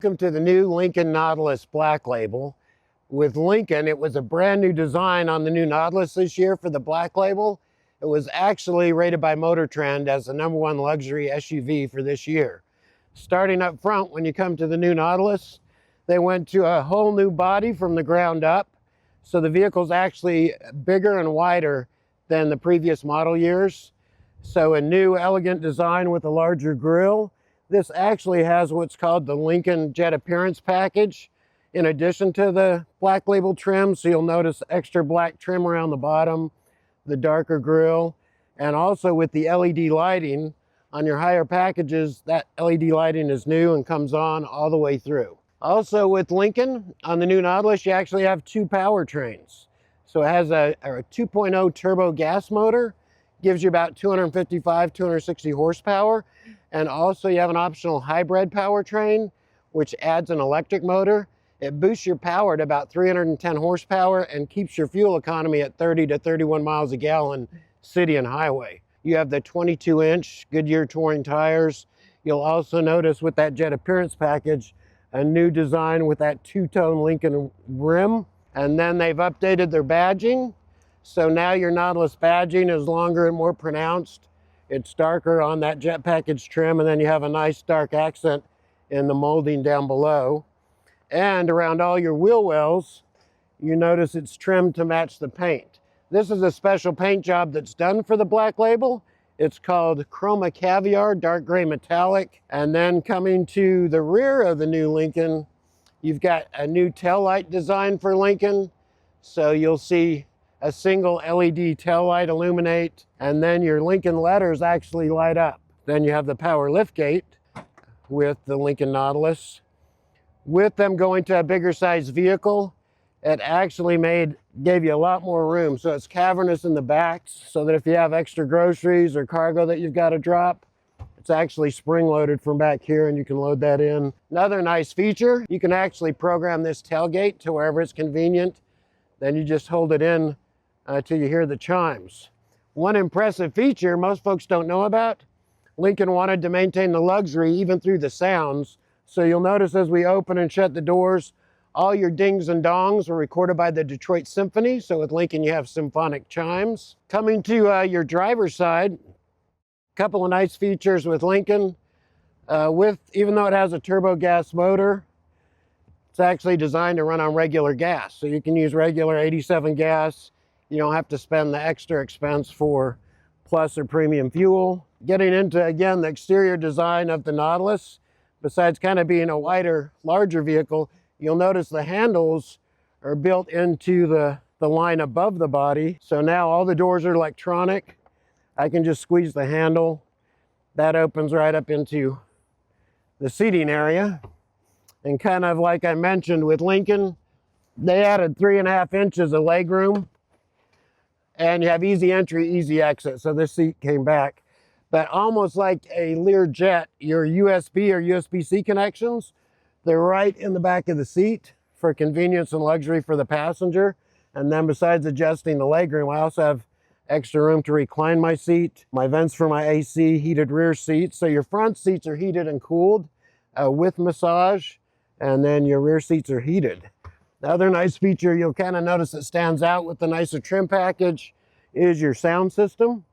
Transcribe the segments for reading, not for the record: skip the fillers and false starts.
Welcome to the new Lincoln Nautilus Black Label. With Lincoln, it was a brand new design on the new Nautilus this year for the Black Label. It was actually rated by MotorTrend as the #1 luxury SUV for this year. Starting up front, when you come to the new Nautilus, they went to a whole new body from the ground up. So the vehicle's actually bigger and wider than the previous model years. So a new elegant design with a larger grille. This actually has what's called the Lincoln Jet Appearance Package in addition to the Black Label trim. So you'll notice extra black trim around the bottom, the darker grille, and also with the LED lighting on your higher packages, that LED lighting is new and comes on all the way through. Also with Lincoln, on the new Nautilus, you actually have two powertrains. So it has a 2.0 turbo gas motor, gives you about 255, 260 horsepower. And also you have an optional hybrid powertrain, which adds an electric motor. It boosts your power to about 310 horsepower and keeps your fuel economy at 30 to 31 miles a gallon, city and highway. You have the 22-inch Goodyear touring tires. You'll also notice with that Jet Appearance Package, a new design with that two-tone Lincoln rim. And then they've updated their badging. So now your Nautilus badging is longer and more pronounced. It's darker on that Jet Package trim, and then you have a nice dark accent in the molding down below. And around all your wheel wells, you notice it's trimmed to match the paint. This is a special paint job that's done for the Black Label. It's called Chroma Caviar, dark gray metallic. And then coming to the rear of the new Lincoln, you've got a new taillight design for Lincoln. So you'll see a single LED taillight illuminate, and then your Lincoln letters actually light up. Then you have the power liftgate with the Lincoln Nautilus. With them going to a bigger size vehicle, it actually gave you a lot more room. So it's cavernous in the back, so that if you have extra groceries or cargo that you've got to drop, it's actually spring loaded from back here and you can load that in. Another nice feature, you can actually program this tailgate to wherever it's convenient. Then you just hold it in till you hear the chimes. One impressive feature most folks don't know about, Lincoln wanted to maintain the luxury even through the sounds. So you'll notice as we open and shut the doors, all your dings and dongs were recorded by the Detroit Symphony. So with Lincoln, you have symphonic chimes. Coming to your driver's side, a couple of nice features with Lincoln. Even though it has a turbo gas motor, it's actually designed to run on regular gas. So you can use regular 87 gas. You don't have to spend the extra expense for plus or premium fuel. Getting into, again, the exterior design of the Nautilus, besides kind of being a wider, larger vehicle, you'll notice the handles are built into the line above the body. So now all the doors are electronic. I can just squeeze the handle. That opens right up into the seating area. And kind of like I mentioned with Lincoln, they added 3.5 inches of legroom. And you have easy entry, easy exit. So this seat came back. But almost like a Lear jet, your USB or USB-C connections, they're right in the back of the seat for convenience and luxury for the passenger. And then besides adjusting the legroom, I also have extra room to recline my seat, my vents for my AC, heated rear seats. So your front seats are heated and cooled with massage, and then your rear seats are heated. The other nice feature you'll kind of notice that stands out with the nicer trim package is your sound system.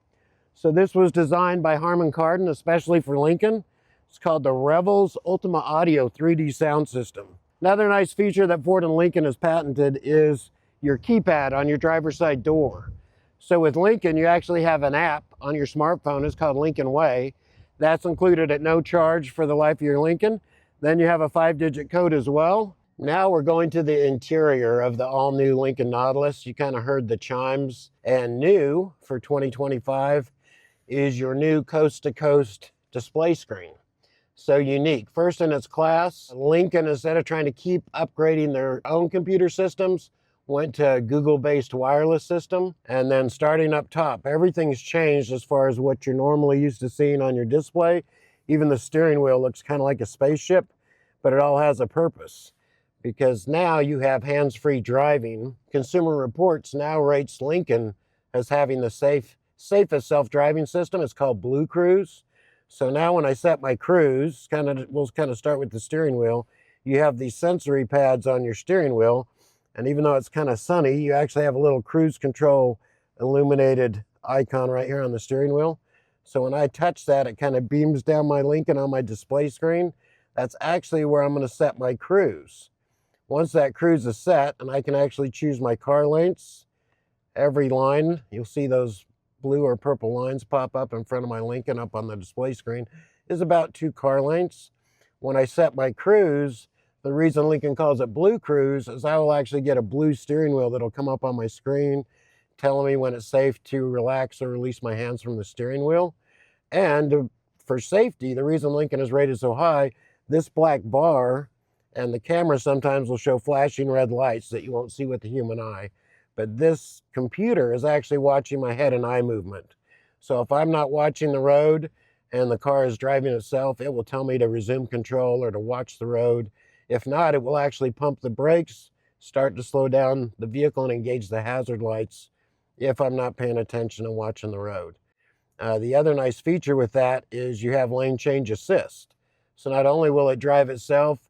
So this was designed by Harman Kardon, especially for Lincoln. It's called the Revels Ultima Audio 3D sound system. Another nice feature that Ford and Lincoln has patented is your keypad on your driver's side door. So with Lincoln, you actually have an app on your smartphone. It's called Lincoln Way. That's included at no charge for the life of your Lincoln. Then you have a 5-digit code as well. Now we're going to the interior of the all-new Lincoln Nautilus. You kind of heard the chimes. And new for 2025 is your new coast-to-coast display screen. So unique. First in its class, Lincoln, instead of trying to keep upgrading their own computer systems, went to a Google-based wireless system. And then starting up top, everything's changed as far as what you're normally used to seeing on your display. Even the steering wheel looks kind of like a spaceship, but it all has a purpose. Because now you have hands-free driving. Consumer Reports now rates Lincoln as having the safest self-driving system. It's called Blue Cruise. So now when I set my cruise, we'll start with the steering wheel. you have these sensory pads on your steering wheel. And even though it's kind of sunny, you actually have a little cruise control illuminated icon right here on the steering wheel. So when I touch that, it kind of beams down my Lincoln on my display screen. That's actually where I'm going to set my cruise. Once that cruise is set, and I can actually choose my car lengths, every line, you'll see those blue or purple lines pop up in front of my Lincoln up on the display screen, is about 2 car lengths. When I set my cruise, the reason Lincoln calls it Blue Cruise is I will actually get a blue steering wheel that'll come up on my screen telling me when it's safe to relax or release my hands from the steering wheel. And for safety, the reason Lincoln is rated so high, this black bar and the camera sometimes will show flashing red lights that you won't see with the human eye. But this computer is actually watching my head and eye movement. So if I'm not watching the road and the car is driving itself, it will tell me to resume control or to watch the road. If not, it will actually pump the brakes, start to slow down the vehicle and engage the hazard lights if I'm not paying attention and watching the road. The other nice feature with that is you have lane change assist. So not only will it drive itself,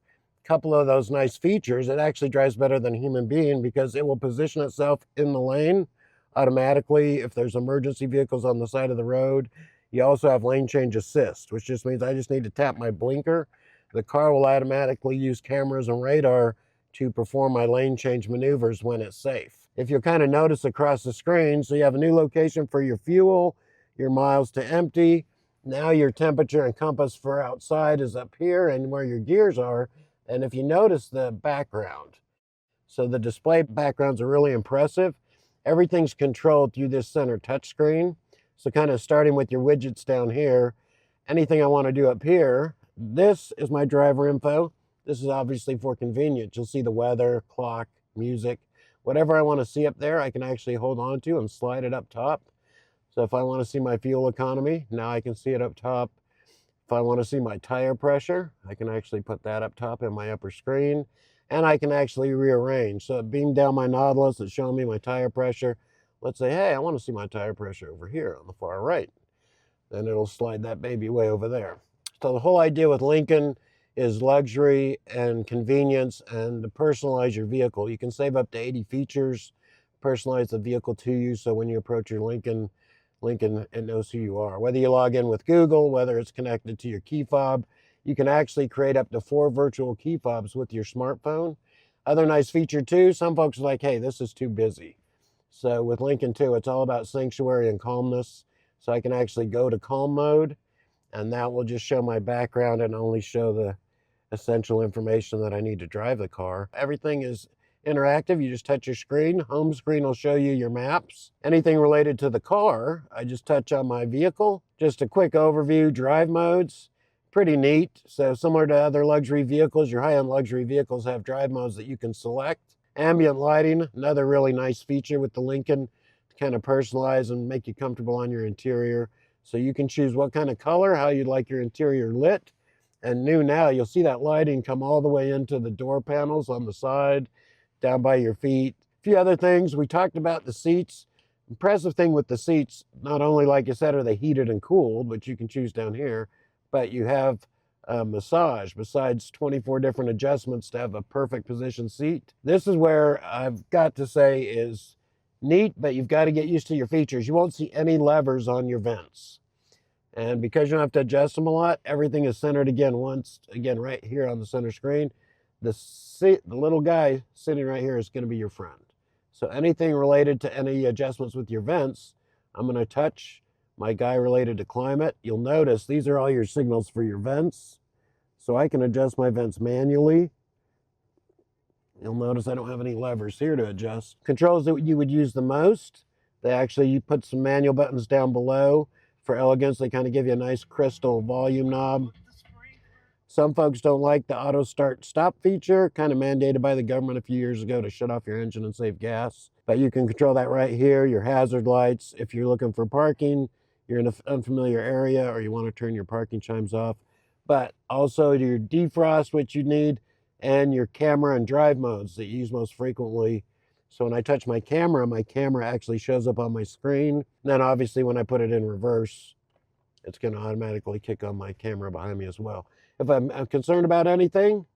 a couple of those nice features, it actually drives better than a human being because it will position itself in the lane automatically if there's emergency vehicles on the side of the road. You also have lane change assist, which just means I just need to tap my blinker. The car will automatically use cameras and radar to perform my lane change maneuvers when it's safe. If you'll kind of notice across the screen, so you have a new location for your fuel, your miles to empty. Now your temperature and compass for outside is up here and where your gears are. And if you notice the background, so the display backgrounds are really impressive. Everything's controlled through this center touchscreen. So kind of starting with your widgets down here, anything I want to do up here, this is my driver info. This is obviously for convenience. You'll see the weather, clock, music, whatever I want to see up there, I can actually hold on to and slide it up top. So if I want to see my fuel economy, now I can see it up top. If I want to see my tire pressure, I can actually put that up top in my upper screen. And I can actually rearrange. So it beamed down my Nautilus, it's showing me my tire pressure. Let's say, hey, I want to see my tire pressure over here on the far right. Then it'll slide that baby way over there. So the whole idea with Lincoln is luxury and convenience and to personalize your vehicle. You can save up to 80 features, personalize the vehicle to you, so when you approach your Lincoln, it knows who you are. Whether you log in with Google, whether it's connected to your key fob, you can actually create up to 4 virtual key fobs with your smartphone. Other nice feature too, some folks are like, hey, this is too busy. So with Lincoln 2, it's all about sanctuary and calmness. So I can actually go to calm mode, and that will just show my background and only show the essential information that I need to drive the car. Everything is interactive. You just touch your screen. Home screen will show you your maps. Anything related to the car, I just touch on my vehicle. Just a quick overview, drive modes. Pretty neat. So similar to other luxury vehicles, your high-end luxury vehicles have drive modes that you can select. Ambient lighting, another really nice feature with the Lincoln to kind of personalize and make you comfortable on your interior. So you can choose what kind of color, how you'd like your interior lit. And new now, you'll see that lighting come all the way into the door panels on the side, down by your feet. A few other things, we talked about the seats. Impressive thing with the seats, not only, like I said, are they heated and cooled, which you can choose down here, but you have a massage besides 24 different adjustments to have a perfect position seat. This is where I've got to say is neat, but you've got to get used to your features. You won't see any levers on your vents. And because you don't have to adjust them a lot, everything is centered again right here on the center screen. The little guy sitting right here is going to be your friend. So anything related to any adjustments with your vents, I'm going to touch my guy related to climate. You'll notice these are all your signals for your vents. So I can adjust my vents manually. You'll notice I don't have any levers here to adjust. Controls that you would use the most, you put some manual buttons down below. For elegance, they kind of give you a nice crystal volume knob. Some folks don't like the auto start stop feature, kind of mandated by the government a few years ago to shut off your engine and save gas. But you can control that right here, your hazard lights. If you're looking for parking, you're in an unfamiliar area, or you want to turn your parking chimes off. But also your defrost, which you need, and your camera and drive modes that you use most frequently. So when I touch my camera actually shows up on my screen. And then obviously when I put it in reverse, it's going to automatically kick on my camera behind me as well. If I'm concerned about anything,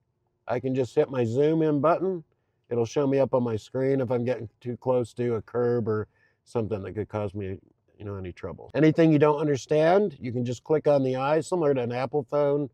I can just hit my zoom in button. It'll show me up on my screen if I'm getting too close to a curb or something that could cause me, any trouble. Anything you don't understand, you can just click on the eye, similar to an Apple phone.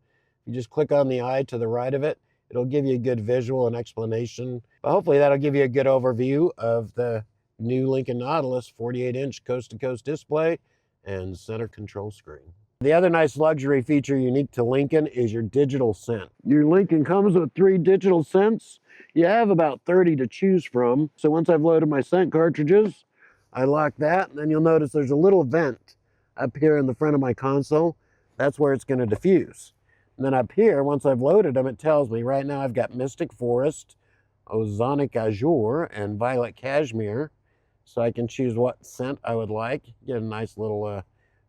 You just click on the eye to the right of it. It'll give you a good visual and explanation. But hopefully that'll give you a good overview of the new Lincoln Nautilus 48-inch coast-to-coast display and center control screen. The other nice luxury feature unique to Lincoln is your digital scent. Your Lincoln comes with 3 digital scents. You have about 30 to choose from. So once I've loaded my scent cartridges, I lock that, and then you'll notice there's a little vent up here in the front of my console. That's where it's going to diffuse. And then up here, once I've loaded them, it tells me right now I've got Mystic Forest, Ozonic Azure, and Violet Cashmere. So I can choose what scent I would like, get a nice little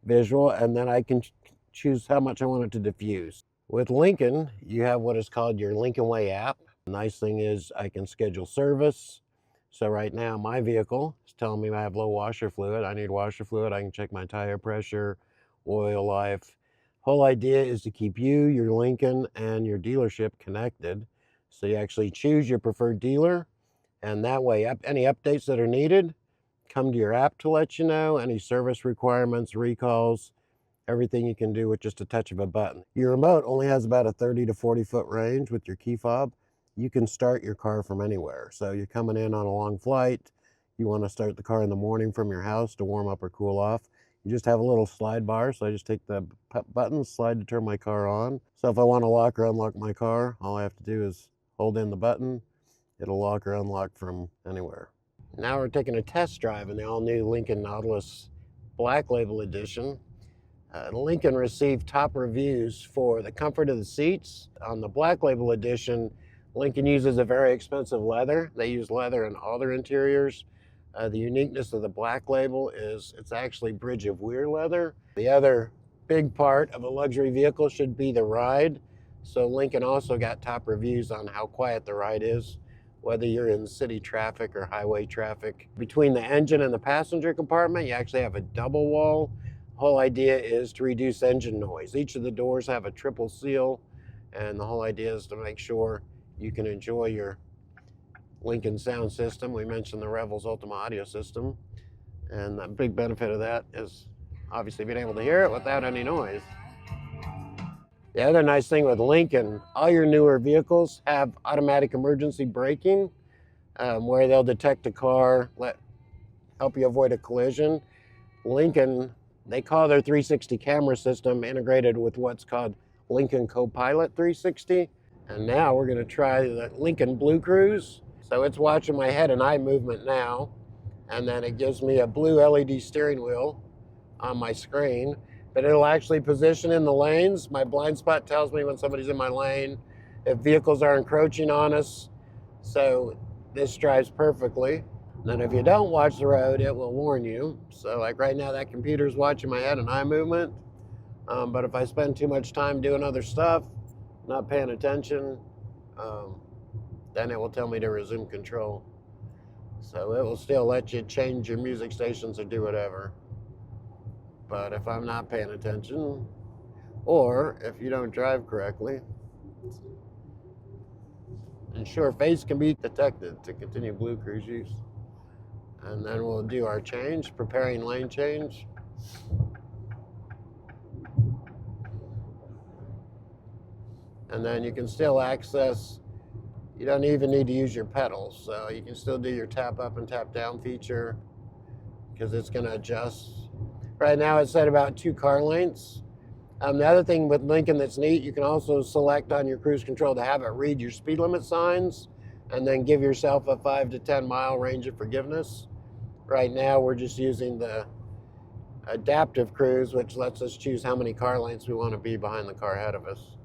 visual, and then I can choose how much I want it to diffuse. With Lincoln, you have what is called your Lincoln Way app. The nice thing is I can schedule service. So right now my vehicle is telling me I have low washer fluid. I need washer fluid. I can check my tire pressure, oil life. Whole idea is to keep you, your Lincoln, and your dealership connected. So you actually choose your preferred dealer, and that way any updates that are needed come to your app to let you know, any service requirements, recalls, everything you can do with just a touch of a button. Your remote only has about a 30 to 40 foot range with your key fob. You can start your car from anywhere. So you're coming in on a long flight, you want to start the car in the morning from your house to warm up or cool off. You just have a little slide bar, so I just take the button, slide to turn my car on. So if I want to lock or unlock my car, all I have to do is hold in the button. It'll lock or unlock from anywhere. Now we're taking a test drive in the all-new Lincoln Nautilus Black Label Edition. Lincoln received top reviews for the comfort of the seats. On the Black Label Edition, Lincoln uses a very expensive leather. They use leather in all their interiors. The uniqueness of the Black Label is it's actually Bridge of Weir leather. The other big part of a luxury vehicle should be the ride. So Lincoln also got top reviews on how quiet the ride is, whether you're in city traffic or highway traffic. Between the engine and the passenger compartment, you actually have a double wall. The whole idea is to reduce engine noise. Each of the doors have a triple seal, and the whole idea is to make sure you can enjoy your Lincoln sound system. We mentioned the Revels Ultima audio system, and the big benefit of that is obviously being able to hear it without any noise. The other nice thing with Lincoln, all your newer vehicles have automatic emergency braking, where they'll detect a car, help you avoid a collision. Lincoln, they call their 360 camera system integrated with what's called Lincoln Copilot 360. And now we're going to try the Lincoln Blue Cruise. So it's watching my head and eye movement now, and then it gives me a blue LED steering wheel on my screen. But it'll actually position in the lanes. My blind spot tells me when somebody's in my lane, if vehicles are encroaching on us. So this drives perfectly. Then if you don't watch the road, it will warn you. So like right now, that computer's watching my head and eye movement. But if I spend too much time doing other stuff, not paying attention, then it will tell me to resume control. So it will still let you change your music stations or do whatever. But if I'm not paying attention, or if you don't drive correctly, ensure face can be detected to continue Blue Cruise use. And then we'll do our change, preparing lane change. And then you can still access, you don't even need to use your pedals. So you can still do your tap up and tap down feature because it's going to adjust. Right now it's set about 2 car lengths. The other thing with Lincoln that's neat, you can also select on your cruise control to have it read your speed limit signs and then give yourself a 5 to 10 mile range of forgiveness. Right now we're just using the adaptive cruise, which lets us choose how many car lengths we want to be behind the car ahead of us.